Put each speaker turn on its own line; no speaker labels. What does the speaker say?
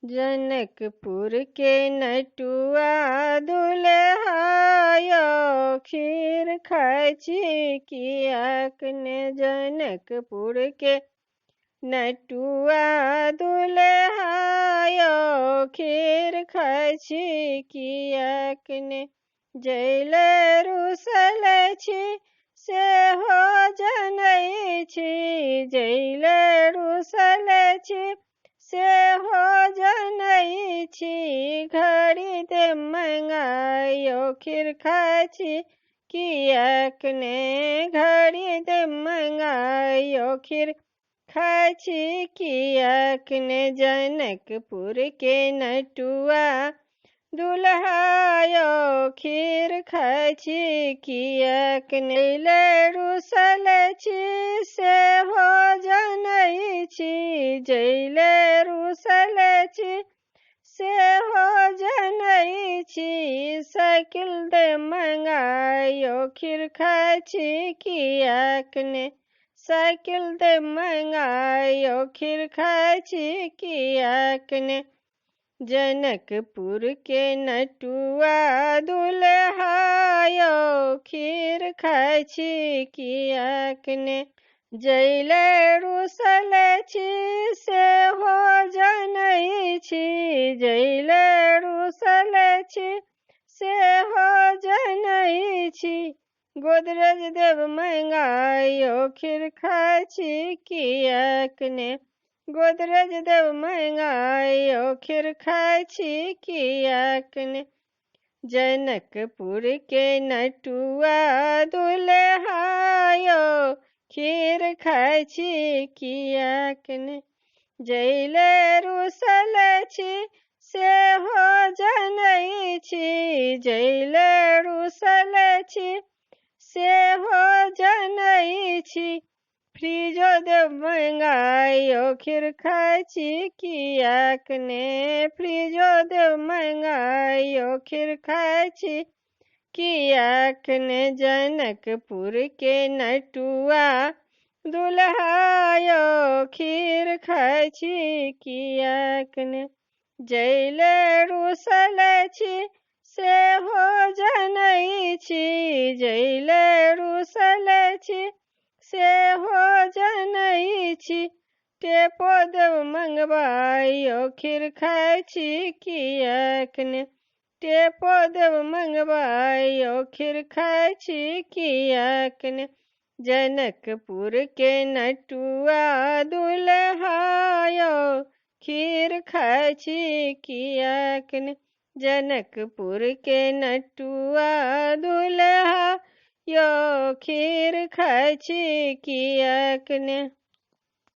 जनकपुर के नटुआ दुल्हा यौ खीर खाय छी कियाक ने। जनकपुर के नटुआ दुल्हा यौ खीर खाय छी कियाक ने। जैले रुसल छी सेहो जनै छी, जैले रुसल छी सेहो जनै छी। घड़ी दे मंगायो खीर खाय छी कियाक ने। घड़ी दे मंगायो खीर खाय छी कियाक ने। जनकपुर के नटुआ दुल्हा यौ खीर खाय छी कियाक ने। जैले रुसल छी सेहो जनै छी, जैले रुसल छी सेहो जनै छी। साइकिल दे मंगायो खीर खाय छी कियाक ने। साइकिल दे मंगायो खीर खाय छी कियाक ने। जनकपुर के नटुआ दुल्हा यौ खीर खाय छी कियाक ने। जैले रुसल छी सेहो जनै छी, जैले रुसल छी सेहो जनै छी। गोदरेज देव मंगायो खीर खाय छी कियाक ने। गोदरेज देव मंगायो खीर खाय छी कियाक ने। जनकपुर के नटुआ दुल्हा यौ खीर खाय छी कियाक ने। जैले रुसल छी सेहो जनै छी, जैले रुसल छी सेहो जनै छी। फ्रिजो देव मंगायो खीर खाय छी कियाक ने। फ्रिजो देव मंगायो खीर खाय छी कियाक ने। जनकपुर के नटुआ दुल्हा यौ खीर खाय छी कियाक ने। जैले रुसल छी सेहो जनै छी, जैले रुसल छी सेहो जनै छी। टेपो देव मंगवायो खीर खाय छी कियाक ने। टेपो देव मंगवायो खीर खाय छी कियाक ने। जनकपुर के नटुआ दुल्हा यौ खीर खाय छी कियाक ने। जनकपुर के नटुआ दुल्हा यौ खीर खाय छी कियाक ने।